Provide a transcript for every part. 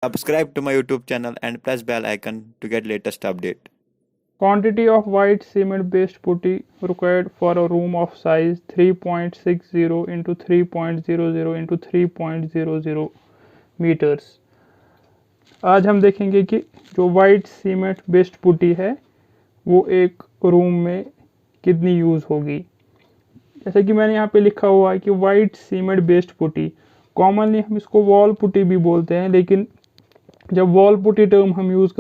Subscribe to my YouTube channel and press bell icon to get latest update. Quantity of white cement based putty required for a room of size 3.60 into 3.00 into 3.00 meters। आज हम देखेंगे कि जो white cement based putty है वो एक room में कितनी यूज़ होगी। जैसे कि मैंने यहाँ पे लिखा हुआ है कि white cement based putty, commonly हम इसको वॉल पुट्टी भी बोलते हैं, लेकिन जब वॉल पुट्टी टर्म हम यूज़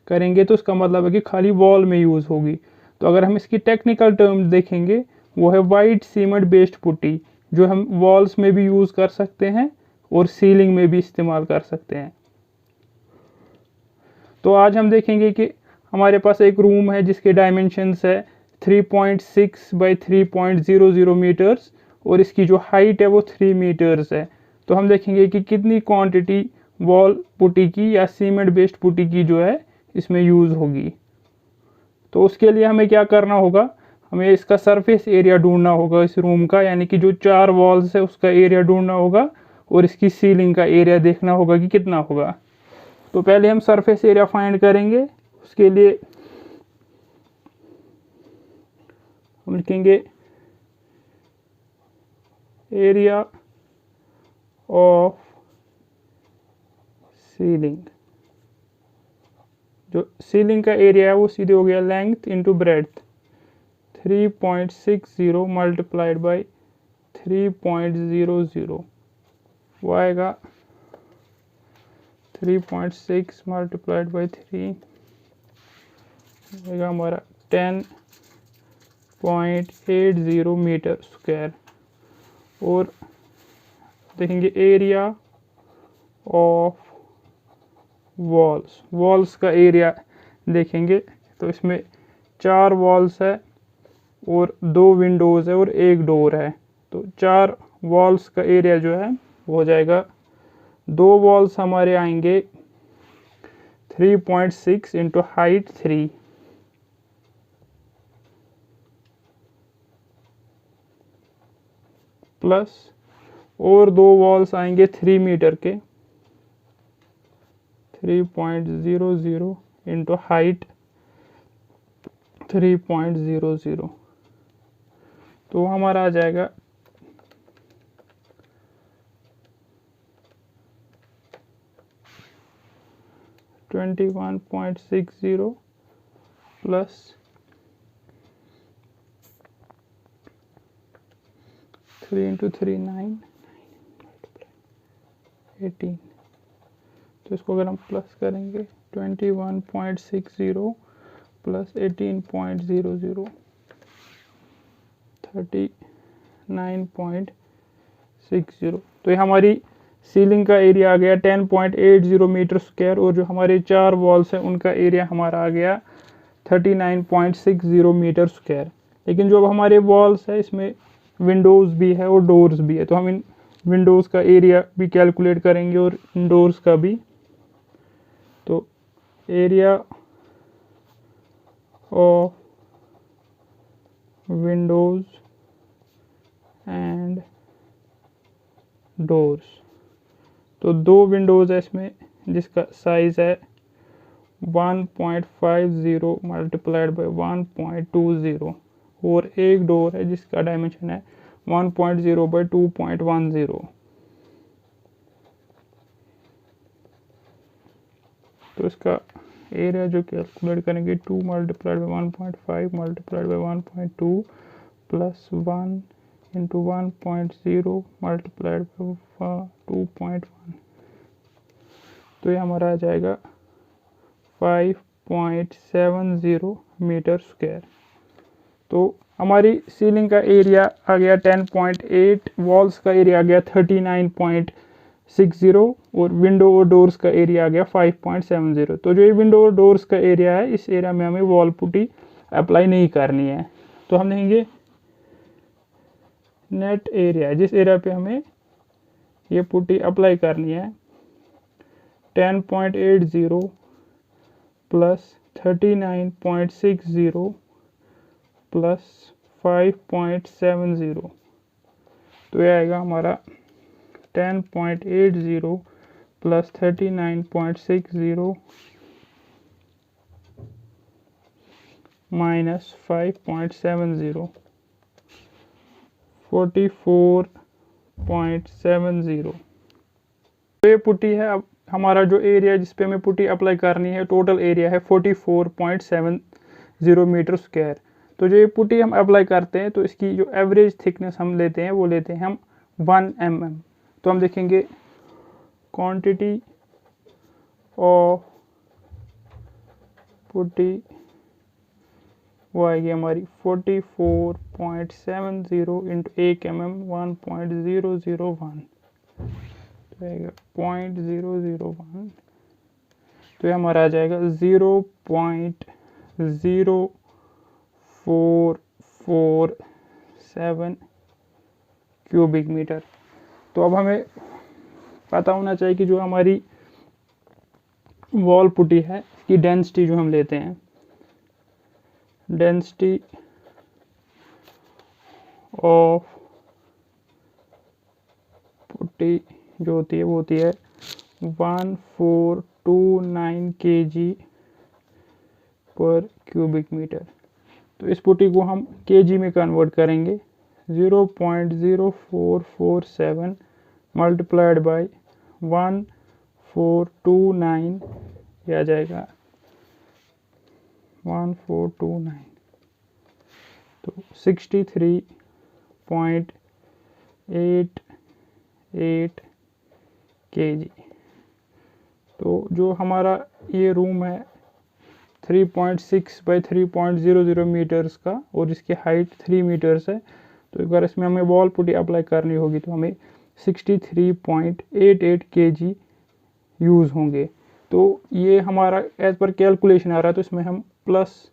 करेंगे तो इसका मतलब है कि खाली वॉल में यूज़ होगी। तो अगर हम इसकी टेक्निकल टर्म देखेंगे वो है वाइट सीमेंट बेस्ड पुट्टी, जो हम वॉल्स में भी यूज़ कर सकते हैं और सीलिंग में भी इस्तेमाल कर सकते हैं। तो आज हम देखेंगे कि हमारे पास एक रूम है जिसके डायमेंशंस है 3.6 बाई 3.00 मीटर्स और इसकी जो हाइट है वो 3 मीटर्स है। तो हम देखेंगे कि कितनी क्वांटिटी वॉल पुट्टी की या सीमेंट बेस्ड पुट्टी की जो है इसमें यूज़ होगी। तो उसके लिए हमें क्या करना होगा, हमें इसका सरफेस एरिया ढूंढना होगा इस रूम का, यानी कि जो 4 वॉल्स है उसका एरिया ढूंढना होगा और इसकी सीलिंग का एरिया देखना होगा कि कितना होगा। तो पहले हम सरफेस एरिया फाइंड करेंगे। उसके लिए हम लिखेंगे एरिया ऑफ सीलिंग। जो सीलिंग का एरिया है वो सीधे हो गया length into breadth, 3.60 multiplied by 3.00, वो आएगा 3.6 मल्टीप्लाइड बाई 3 आएगा हमारा 10.80 मीटर स्क्वायर। और देखेंगे एरिया ऑफ वॉल्स का एरिया देखेंगे तो इसमें 4 वॉल्स है और 2 विंडोज़ है और 1 डोर है। तो 4 वॉल्स का एरिया जो है वो हो जाएगा, 2 वॉल्स हमारे आएंगे 3.6 इंटू हाइट 3 प्लस और 2 वॉल्स आएंगे 3 मीटर के 3.00 इंटू हाइट 3.00, तो हमारा आ जाएगा 21.60 प्लस 3 इंटू 3 9 18। तो इसको अगर हम प्लस करेंगे 21.60 प्लस 18.00 39.60। तो ये हमारी सीलिंग का एरिया आ गया 10.80 मीटर स्क्वायर और जो हमारे 4 वॉल्स हैं उनका एरिया हमारा आ गया 39.60 मीटर स्क्वायर। लेकिन जो हमारे वॉल्स है इसमें विंडोज़ भी है और डोर्स भी है, तो हम इन विंडोज़ का एरिया भी कैलकुलेट करेंगे और डोर्स का भी। तो area of Windows and doors, तो 2 विंडोज़ है इसमें जिसका साइज़ है 1.50 मल्टीप्लाइड बाई 1.20 और 1 डोर है जिसका डायमेंशन है 1.0 बाई 2.10। तो इसका एरिया जो कैलकुलेट करेंगे 2 multiplied by 1.5 multiplied by 1.2 plus 1 into 1.0 multiplied by 2.1, तो ये हमारा आ जाएगा 5.70 मीटर स्क्वायर। तो हमारी सीलिंग का एरिया आ गया 10.8, वॉल्स का एरिया आ गया 39.60 और विंडो और डोर्स का एरिया आ गया 5.70। तो जो ये विंडो और डोर्स का एरिया है इस एरिया में हमें वॉल पुट्टी अप्लाई नहीं करनी है। तो हम देखेंगे नेट एरिया, जिस एरिया पे हमें ये पुट्टी अप्लाई करनी है 10.80 प्लस 39.60 प्लस 5.70, तो ये आएगा हमारा 10.80 प्लस 39.60 माइनस 5.70 44.70। ये पुट्टी है। अब हमारा जो एरिया जिस पे हमें पुट्टी अप्लाई करनी है, टोटल एरिया है 44.70 मीटर स्क्वायर। तो जो ये पुट्टी हम अप्लाई करते हैं तो इसकी जो एवरेज थिकनेस हम लेते हैं वो लेते हैं हम 1 mm। तो हम देखेंगे क्वांटिटी ऑफ पुट्टी वो आएगी हमारी 44.70 इंटू 1 mm 1.001 तो आएगा 0.001। तो ये हमारा आ जाएगा 0.0447 क्यूबिक मीटर। तो अब हमें पता होना चाहिए कि जो हमारी वॉल पुट्टी है इसकी डेंसिटी जो हम लेते हैं, डेंसिटी ऑफ पुट्टी जो होती है वो होती है 1429 kg पर क्यूबिक मीटर। तो इस पुट्टी को हम kg में कन्वर्ट करेंगे। 0.0447 मल्टीप्लाइड बाय 1429 ये आ जाएगा 1429 तो 63.88 kg। तो जो हमारा ये रूम है 3.6 बाई 3.00 मीटर्स का और इसकी हाइट 3 मीटर्स है। तो अगर इसमें हमें वॉल पुट्टी अप्लाई करनी होगी तो हमें 63.88 kg यूज़ होंगे। तो ये हमारा एज पर कैलकुलेशन आ रहा है। तो इसमें हम प्लस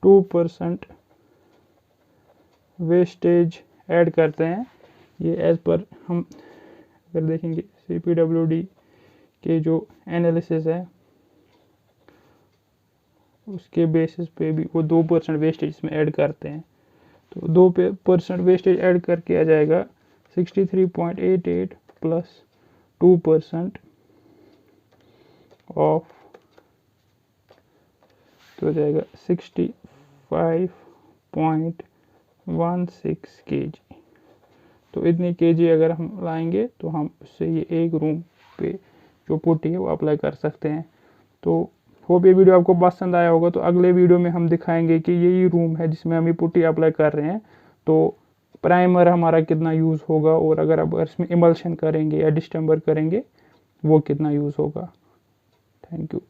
2% वेस्टेज ऐड करते हैं। ये एज पर हम अगर देखेंगे Cpwd के जो एनालिसिस है उसके बेसिस पे भी वो 2% वेस्टेज इसमें ऐड करते हैं। तो 2% वेस्टेज ऐड करके आ जाएगा 63.88 प्लस 2% ऑफ तो हो जाएगा 65.16 kg। तो इतनी kg अगर हम लाएंगे तो हम उससे ये एक रूम पे जो पुट्टी है वो अप्लाई कर सकते हैं। तो होप ये वीडियो आपको पसंद आया होगा। तो अगले वीडियो में हम दिखाएंगे कि यही रूम है जिसमें हम ये पुट्टी अप्लाई कर रहे हैं। तो प्राइमर हमारा कितना यूज़ होगा और अगर इसमें इमल्शन करेंगे या डिस्टेम्बर करेंगे वो कितना यूज़ होगा। Thank you.